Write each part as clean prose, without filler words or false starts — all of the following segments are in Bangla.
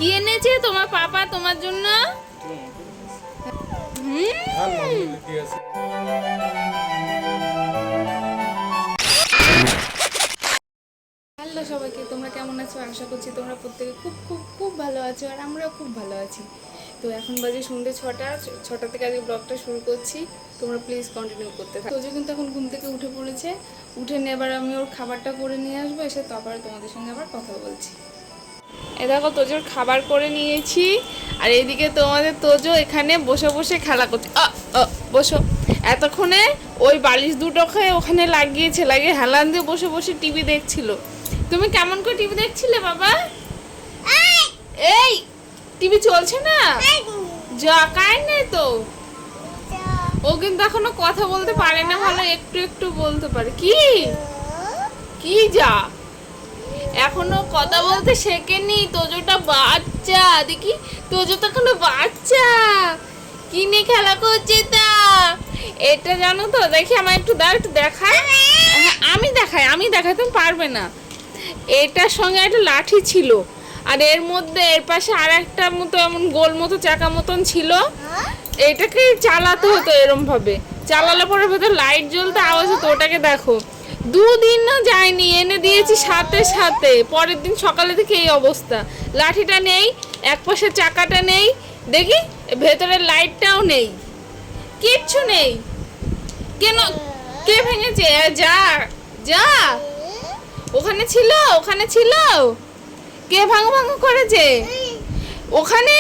কি এনেছে তোমার পাপা তোমার জন্য? হ্যালো সবাইকে, তোমরা কেমন আছো? আশা করছি তোমরা প্রত্যেকে খুব খুব খুব ভালো আছো, আর আমরাও খুব ভালো আছি। তো এখন বাজে সন্ধ্যে 6টা থেকে আজকে ব্লগটা শুরু করছি। তোমরা প্লিজ কন্টিনিউ করতে থাকো। তোজো কিন্তু এখন ঘুম থেকে উঠে পড়েছে। উঠে নিয়ে এবার আমি ওর খাবারটা করে নিয়ে আসবো, এসে তারপরে তোমাদের সঙ্গে আবার কথা বলছি। এ দেখো তোজোর খাবার করে নিয়েছি, আর এইদিকে তোমাদের তোজো এখানে বসে বসে খেলা করছে। বসো। এতক্ষণে ওই বালিশ দুটোকে ওখানে লাগিয়ে হেলান দিয়ে বসে বসে টিভি দেখছিল। তুমি কেমন করে টিভি দেখছিলে বাবা? এই টিভি চলছে না, যা কারেন্ট নেই তো। ও কিন্তু এখনো কথা বলতে পারে না ভালো, একটু একটু বলতে পারে। কি কি যা এখনো কথা বলতে শেখেনি। তোজোটা বাচ্চা, দেখি তোজো তো এখনো বাচ্চা, কি নিয়ে খেলা করছে তা। এটা জানো তো, দেখি আমার একটু একটু দেখায়। আমি দেখাই তুমি পারবে না। এটার সঙ্গে একটা লাঠি ছিল, আর এর মধ্যে এর পাশে আর একটা মতো এমন গোল মতো চাকা মতন ছিল। এটাকে চালাতে হতো এরম ভাবে, চালালে পরে ভেতর লাইট জ্বলতে আওয়াজ হতো। ওটাকে দেখো, দুদিন না যায়নি, এনে দিয়েছি সাথে সাথে। পরের দিন সকালে থেকে এই অবস্থা। লাঠিটা নেই, এক পাশে চাকাটা নেই, দেখি ভেতরের লাইটটাও নেই, কিচ্ছু নেই। কেন, কে ভেঙেছে? যা যা, ওখানে ছিল কে ভাঙা ভাঙা করেছে? ওখানে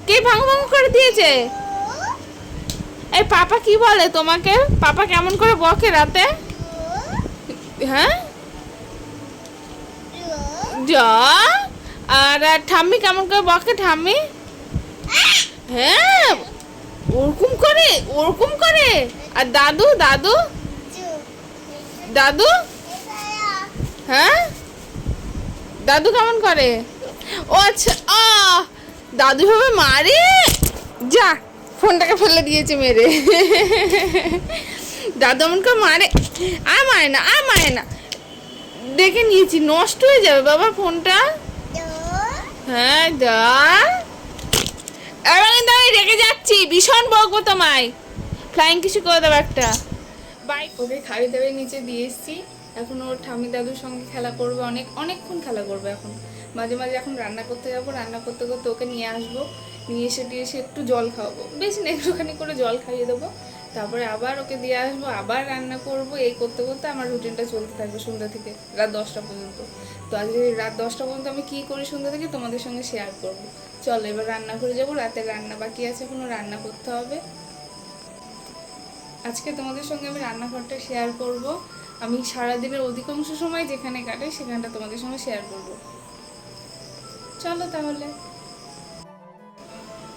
কে ভাঙা ভাঙা করে দিয়েছে? এই পাপা কি বলে তোমাকে? পাপা কেমন করে বকে রাতে? হ্যাঁ, যা। আর ঠাম্মি কেমন করে বকে? ঠাম্মি হ্যাঁ ওরকম করে। আর দাদু দাদু দাদু হ্যাঁ, দাদু কেমন করে? ও আচ্ছা, দাদু ভাবে মারে। যা, ফোনটাকে ফেলে দিয়েছে মেরে। দাদু এমন করে মারে? আর মারে না, দেখে নিয়েছি, নষ্ট হয়ে যাবে বাবা ফোনটা। হ্যাঁ দা, এবার কিন্তু আমি রেগে যাচ্ছি, ভীষণ বকবো তোমায়। ফ্লাইং কিছু করে দেবো একটা। বাইক ওকে খাইয়ে দাওয়াই নিচে দিয়ে এসেছি। এখন ওর ঠাম্মি দাদুর সঙ্গে খেলা করবে, অনেকক্ষণ খেলা করবে। এখন মাঝে মাঝে এখন রান্না করতে যাবো, রান্না করতে করতে ওকে নিয়ে আসবো, নিয়ে এসে একটু জল খাওয়াবো, বেশি না একটুখানি করে জল খাইয়ে দেবো। তারপরে আবার ওকে দিয়ে আসবো, আবার রান্না করব। এই করতে করতে আমার রুটিনটা চলতে থাকবে সন্ধ্যা থেকে রাত 10টা পর্যন্ত। তো আজকে রাত 10টা পর্যন্ত আমি কী করি সন্ধ্যা থেকে তোমাদের সঙ্গে শেয়ার করব। চলো এবার রান্না করে যাবো, রাতের রান্না বাকি আছে, এখনো রান্না করতে হবে। আজকে তোমাদের সঙ্গে আমি রান্নাঘরটা শেয়ার করব। আমি সারাদিনের অধিকাংশ সময় যেখানে কাটে সেখানটা তোমাদের সঙ্গে শেয়ার করব। চলো তাহলে,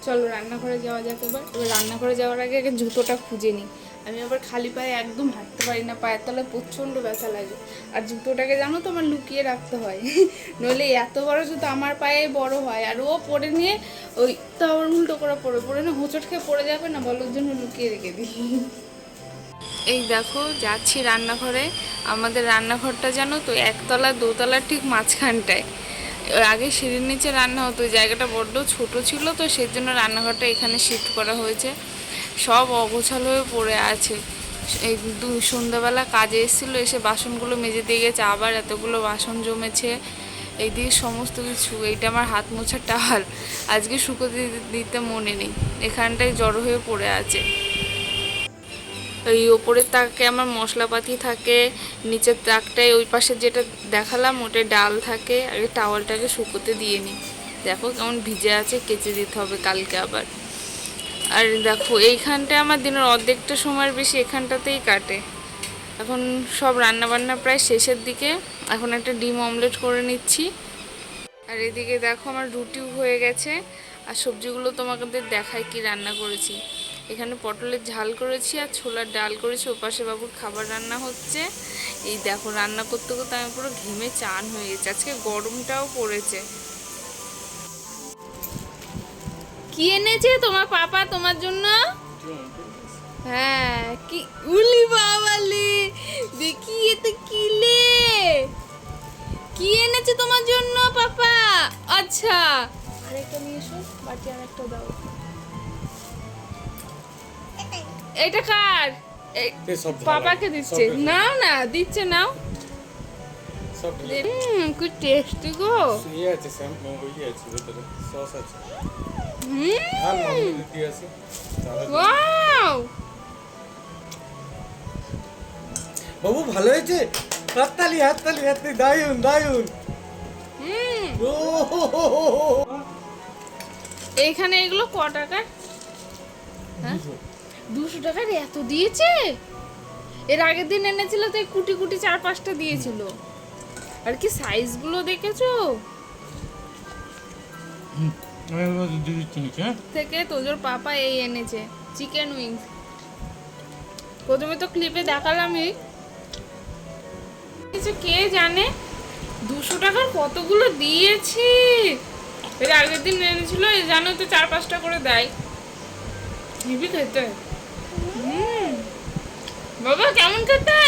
চলো রান্নাঘরে যাওয়া যাক। এবার রান্নাঘরে যাওয়ার আগে জুতোটা খুঁজে নিই। আমি আবার খালি পায়ে একদম হাঁটতে পারি না, পায়ের তলায় প্রচণ্ড ব্যথা লাগে। আর জুতোটাকে জানো তো আমার লুকিয়ে রাখতে হয়, নইলে এত বড় জুতো আমার পায়ে বড় হয়, আর ও পরে নিয়ে ওই তো আবার উল্টো করে পরে না হোঁচট খেয়ে পড়ে যাবে না, বলার জন্য লুকিয়ে রেখে দিই। এই দেখো যাচ্ছি রান্নাঘরে। আমাদের রান্নাঘরটা জানো তো একতলা দোতলার ঠিক মাঝখানটায়। আগে সিঁড়ির নিচে রান্না হতো, ওই জায়গাটা বড্ড ছোট ছিল, তো সেই জন্য রান্নাঘরটা এখানে শিফট করা হয়েছে। সব অগোছাল হয়ে পড়ে আছে। এই সন্ধ্যাবেলা কাজে এসেছিলো, এসে বাসনগুলো মেজে দিয়ে গেছে, আবার এতগুলো বাসন জমেছে এইদিকে সমস্ত কিছু। এইটা আমার হাত মোছার টাওয়াল, আজকে শুকোতে দিতে মনে নেই, এখানটায় জড়ো হয়ে পড়ে আছে। এই ওপরের তাকে আমার মশলাপাতি থাকে, নিচের তাকটায় ওই পাশে যেটা দেখালাম ওটায় ডাল থাকে। আগে টাওয়ালটাকে শুকোতে দিয়ে নিই, দেখো কেমন ভিজে আছে, কেচে দিতে হবে কালকে আবার। আর দেখো এইখানটায় আমার দিনের অর্ধেকটা সময়ের বেশি এখানটাতেই কাটে। এখন সব রান্নাবান্না প্রায় শেষের দিকে, এখন একটা ডিম অমলেট করে নিচ্ছি। আর এদিকে দেখো আমার রুটিও হয়ে গেছে। আর সবজিগুলো তোমাকে দেখাই কি রান্না করেছি। এখানে পটলের ঝাল করেছি আর ছোলার ডাল করেছি, ওপাশে বাবুর খাবার রান্না হচ্ছে। এই দেখো রান্না করতে করতে আমি পুরো ঘেমে চান হয়ে গেছে, আজকে গরমটাও পড়েছে। কি এনেছে তোমার পাপা তোমার জন্য? হ্যাঁ, কি উলি বাবালি, দেখি এটা কিলে কি এনেছে তোমার জন্য পাপা? আচ্ছা, আরেকটা বাটি আর একটা দাও। এটা কার? পাপাকে দিচ্ছে। নাও না, দিচ্ছে নাও। কি টেস্টি গো। ওয়াও, বাবু ভালো হয়েছে। হাততালি হাততালি হাততালি, দারুন দারুন। এইখানে এগুলো ক টাকা? হ্যাঁ 200 টাকার এত দিয়েছে। এর আগের দিন এনেছিল তো কুটি কুটি 4-5টা দিয়েছিল। আর কি সাইজ গুলো দেখেছো? থেকে তোজোর পাপা এই এনেছে চিকেন উইংস। প্রথমে তো ক্লিপে দেখালামই, কিছু কে জানে 200 টাকার কতগুলো দিয়েছি। এর আগের দিন এনেছিল, জানো তো 4-5টা করে দেয়। হেভি খেতে। বাবা কেমন খেতে?